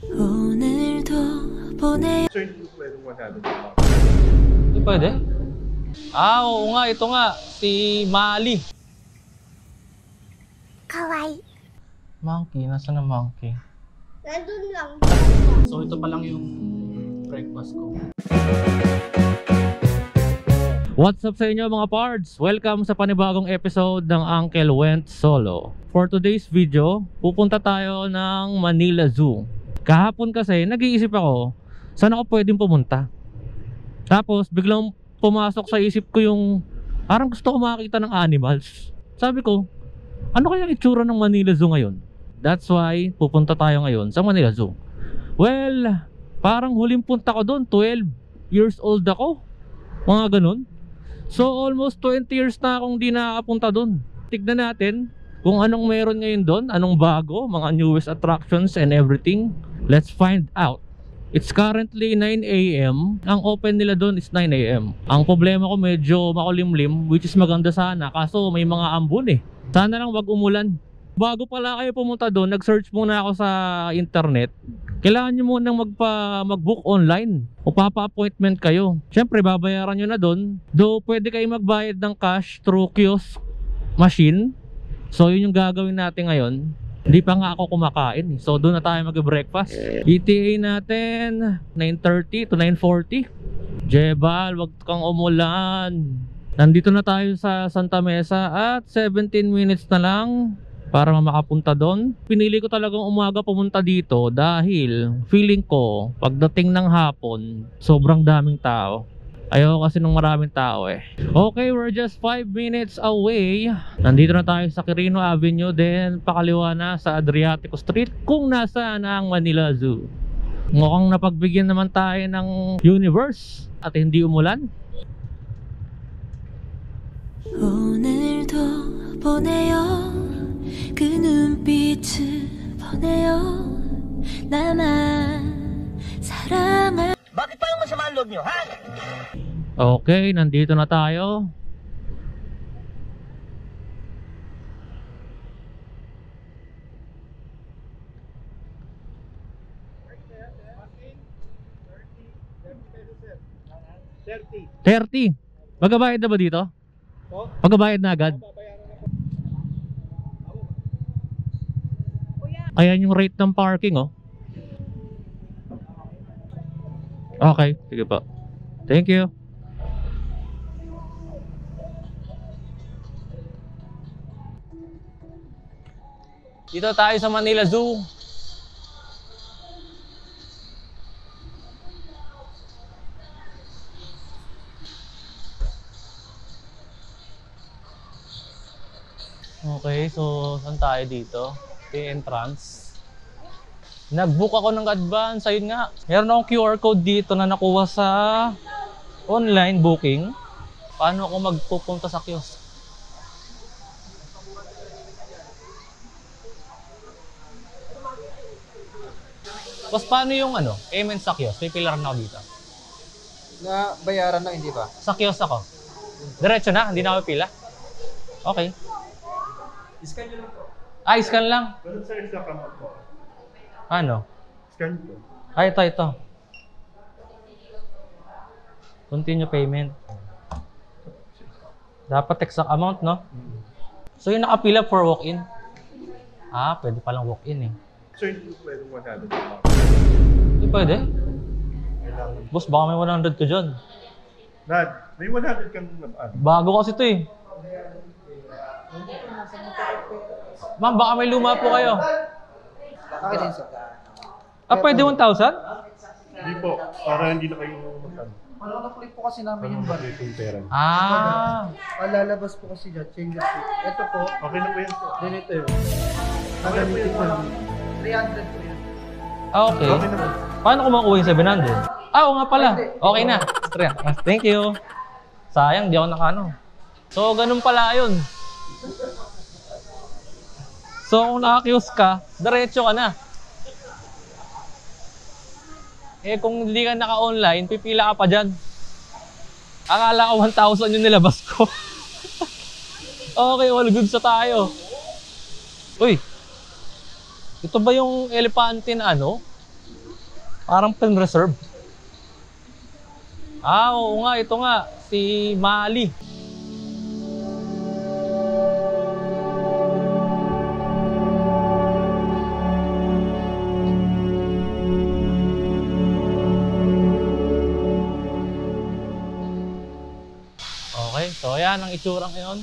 Sir, hindi ko pwedeng 100 lang. Hindi pwede? Ah, oo nga. Ito nga. Si Mali. Kawaii. Monkey? Nasaan na monkey? Nandun lang. So ito pa lang yung breakfast ko. What's up sa inyo mga pards? Welcome sa panibagong episode ng Uncle Went Solo. For today's video, pupunta tayo ng Manila Zoo. Kahapon kasi nag-iisip ako, saan ako pwedeng pumunta? Tapos biglang pumasok sa isip ko yung parang gusto ko makakita ng animals. Sabi ko, ano kaya ang itsura ng Manila Zoo ngayon? That's why pupunta tayo ngayon sa Manila Zoo. Well, parang huling punta ko doon 12 years old ako. Mga ganun. So almost 20 years na akong di nakapunta doon. Tignan natin kung anong meron ngayon doon, anong bago, mga newest attractions and everything. Let's find out. It's currently 9 AM. Ang open nila doon is 9 AM. Ang problema ko medyo makulimlim, which is maganda sana, kaso may mga ambon eh. Sana lang wag umulan. Bago pala kayo pumunta doon, nag-search muna ako sa internet. Kailangan nyo munang mag-book online o papa-appointment kayo. Siyempre babayaran nyo na doon. Though pwede kayo magbayad ng cash through kiosk machine. So yun yung gagawin natin ngayon. Hindi pa nga ako kumakain. So doon na tayo mag-breakfast. ETA natin 9:30 to 9:40. Jebal, wag kang umulan. Nandito na tayo sa Santa Mesa at 17 minutes na lang para makapunta doon. Pinili ko talagang umaga pumunta dito dahil feeling ko pagdating ng hapon sobrang daming tao. Ayoko kasi nung maraming tao eh. Okay, we're just 5 minutes away. Nandito na tayo sa Quirino Avenue, then pakaliwa na sa Adriatico Street kung nasaan ang Manila Zoo. Mukhang napagbigyan naman tayo ng universe at hindi umulan. 오늘도 보내요 그 눈빛을 보내요 나만 사랑을 Bakit parang masama ang loob nyo, ha? Okay, nandito na tayo. $30. Magbabayad na ba dito? Magbabayad na agad? Ayan yung rate ng parking oh. Okay, sige po. Thank you. Dito tayo sa Manila Zoo. Okay, so saan tayo dito? Yung entrance. Nag-book ako ng advance, ayun nga. Meron akong QR code dito na nakuha sa online booking. Paano ako magpupunta sa kiosk? Tapos paano yung payment sa kiosk? May pilar na ako dito. Na bayaran na, hindi ba? Sa kiosk ako. Diretso na, hindi na ako pila. Okay. Scan nyo lang po. Ah, scan lang. Ganun sir, sa kamot po. Ano? Scan po. Ay, ito. Continue payment. Dapat exact amount, no? So yung nakapila for walk-in? Ah, pwede palang walk-in eh. Sir, hindi ko pwedeng 100 lang. Hindi pwede? Kailangan. Boss, baka may 100 ka dyan. Dad, may 100 kang Bago kasi ito eh. Ma'am, baka may luma po kayo. Okay din, sir. Ah, pwede 1,000? Hindi po, para hindi na kayo magkano. Ano na-click po kasi namin yung budget. Yung pera. Ah. Lalabas po kasi dyan, change it. Ito po, Okay na po yan po. din ito yun. Nagamitin ko lang. 300 po yun. Ah, okay. Okay na po. Paano ko makuha yung 700? Ah, oo nga pala. Okay na. Thank you. Sayang, di ako nakano. So, ganun pala yun. So, kung naka-kiosk ka, diretso ka na. Eh, kung hindi ka naka-online, pipila ka pa dyan. Akala ko 1,000 yung nilabas ko. Okay, all good sa tayo. Uy, ito ba yung elepante na Parang pin-reserve. Ah, oo nga, ito nga. Si Mali. Okay, so ayan ang itsurang yun.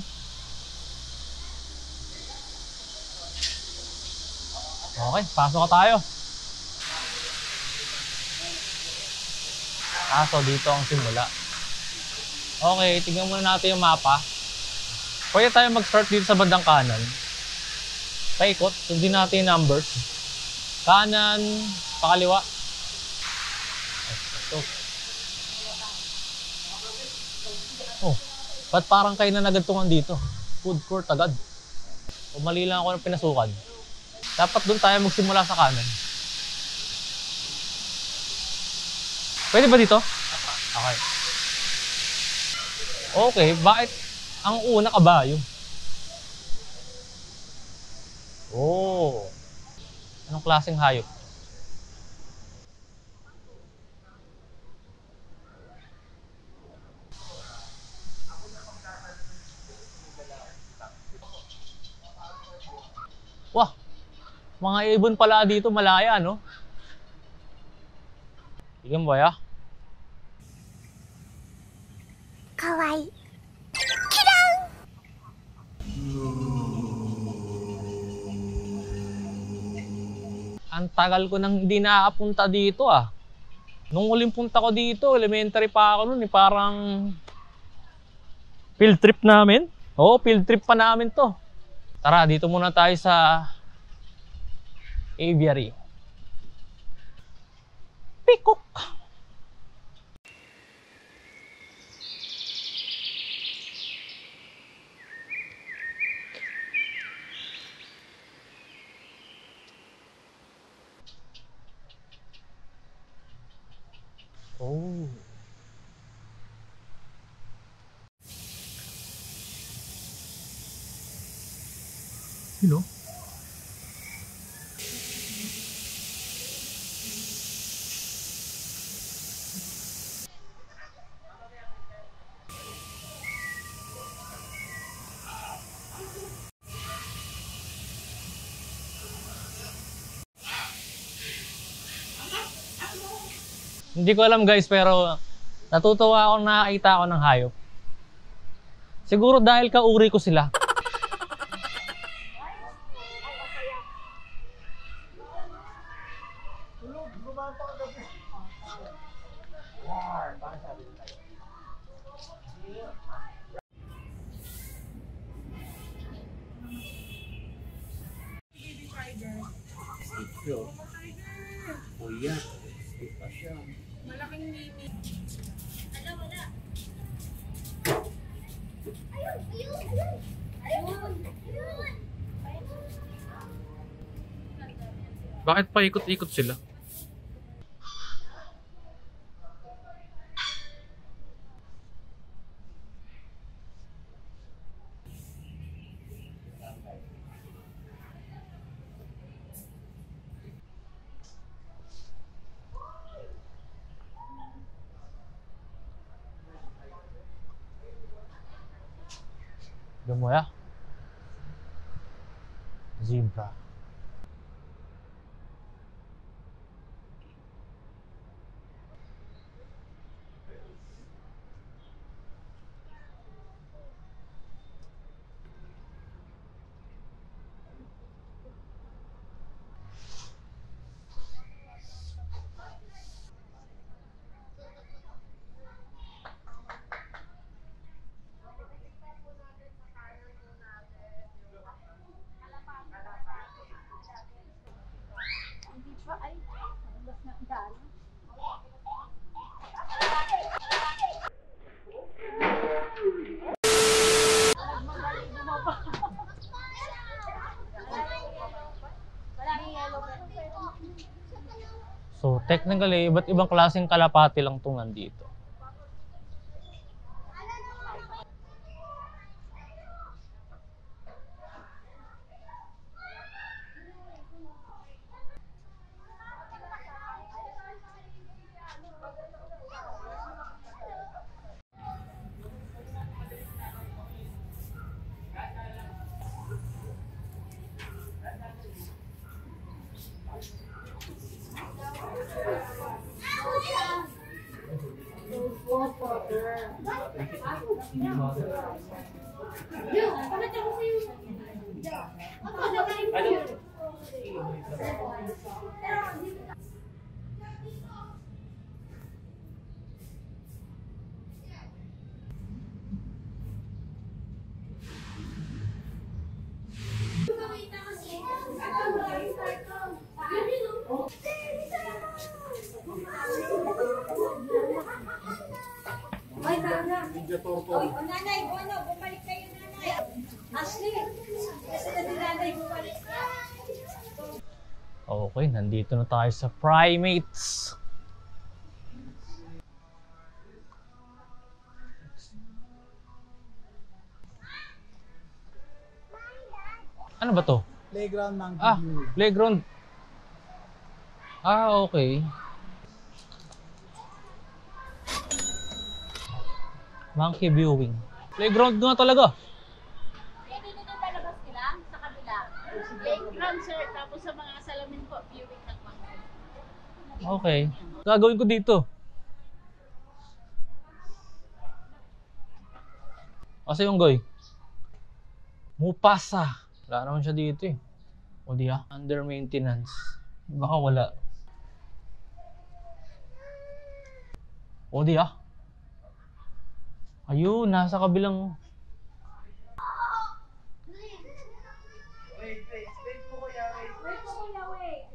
Okay, pasok ka tayo. Ah, so dito ang simula. Okay, tignan muna natin yung mapa. Pwede tayo mag-start dito sa bandang kanan. Paikot, sundin natin yung numbers. Kanan, pakaliwa. Ito. Oh, ba't parang kayo na nagantungan dito? Food court agad. O mali lang ako ng pinasukan. Dapat doon tayo magsimula sa kanan. Pwede ba dito? Okay. Okay, bakit ang una kabayo? Oh. Anong klaseng hayop? Wah, mga ibon pala dito, malaya, no? Tignan ba ya? かわいい。 Ang tagal ko nang hindi nakapunta dito ah. Nung uling punta ko dito, elementary pa ako nun eh, parang field trip namin. Oo, field trip pa namin to. Tara, dito muna tayo sa aviary. Peacock! Oh. Sino? Hindi ko alam guys, pero natutuwa akong nakakita ako ng hayop. Siguro dahil kauri ko sila. Bakit pa ikot-ikot sila? Gamoya. Zebra. So technically, iba't ibang klaseng kalapati lang itong nandito. Nanay, ano, bumalik kayo nanay. Ashley, kasi na si nanay bumalik. Okay, nandito na tayo sa Primates. Ano ba to? Playground monkey view. Playground. Okay. Monkey viewing. Playground nga talaga. Dito palabas nila sa kabila. Playground, sir. Tapos sa mga salamin po, viewing ng monkey. Okay. Gagawin ko dito. Kasi yung goy. Mupasa. Wala naman siya dito eh. O di under maintenance. Baka wala. O di ayun, nasa kabilang. Wait po kuya, wait.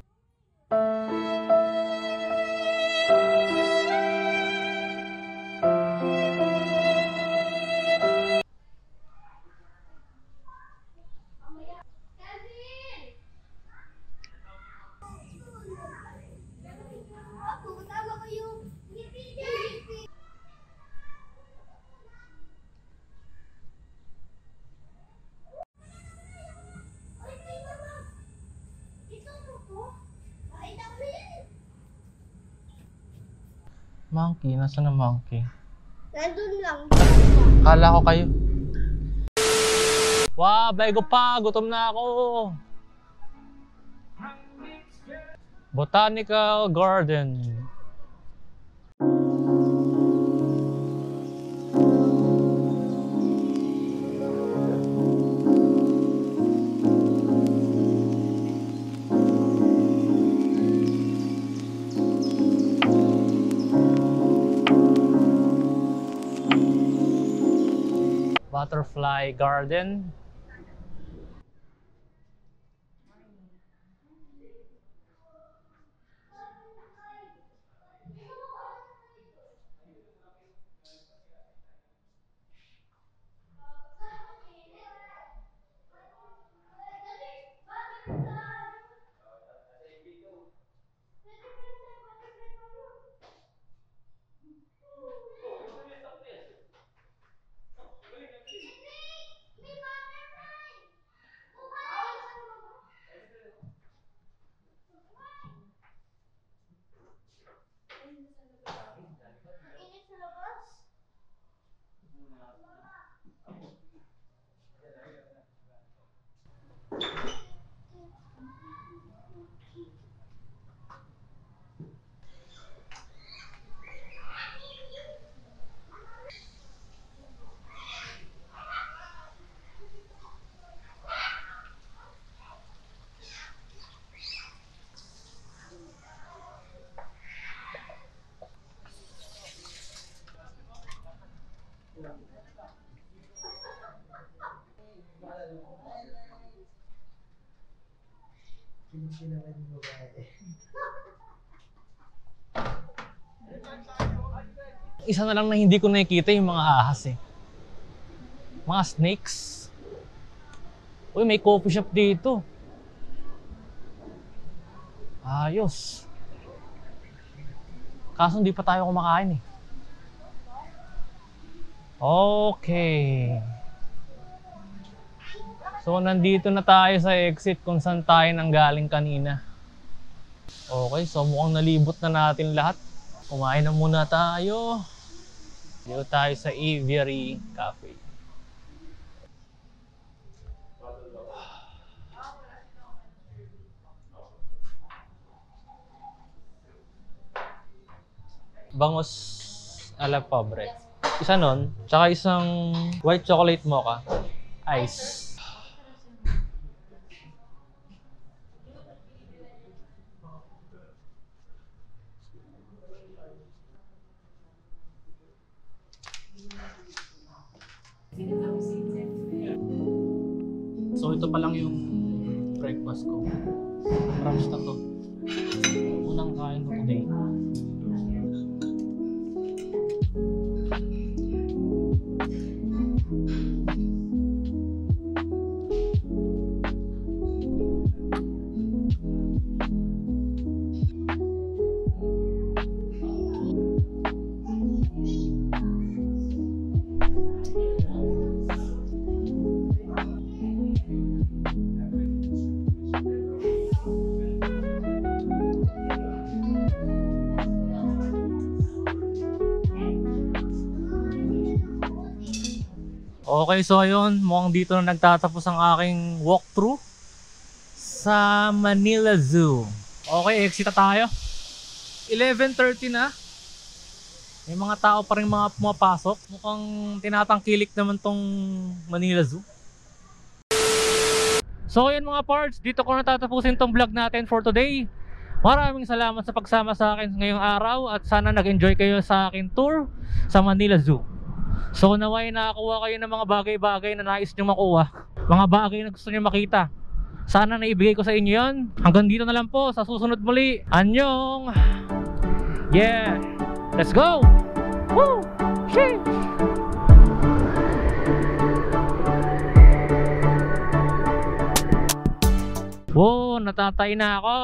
Monkey, nasa na monkey? Nandun lang. Kala ko kayo. Wow, bego pa. Gutom na ako. Botanical Garden. Butterfly Garden. Isa na lang na hindi ko nakikita yung mga ahas eh. Mga snakes. Uy, may coffee shop dito. Ayos. Kaso hindi pa tayo kumakain eh. Okay. So, nandito na tayo sa exit kung saan tayo nanggaling kanina. Okay, so mukhang nalibot na natin lahat. Kumain na muna tayo. Dito tayo sa Aviary Cafe. Bangus a la pobre. Isa nun, tsaka isang white chocolate mocha. Ice. So ito pa lang yung breakfast ko. Brunch na to. Unang kain ko today. Okay, so ayun, mukhang dito na nagtatapos ang aking walkthrough sa Manila Zoo. Okay, exit na tayo. 11:30 na. May mga tao pa rin mga pumapasok. Mukhang tinatangkilik naman tong Manila Zoo. So ayun mga pards, dito ko natatapusin tong vlog natin for today. Maraming salamat sa pagsama sa akin ngayong araw at sana nag-enjoy kayo sa aking tour sa Manila Zoo. So naway nakakuha kayo ng mga bagay-bagay na nais nyo makuha, mga bagay na gusto nyo makita. Sana naibigay ko sa inyo yon. Hanggang dito na lang po, sa susunod muli. Annyeong! Yeah! Let's go! Woo! Sheesh! Wow, natatay na ako.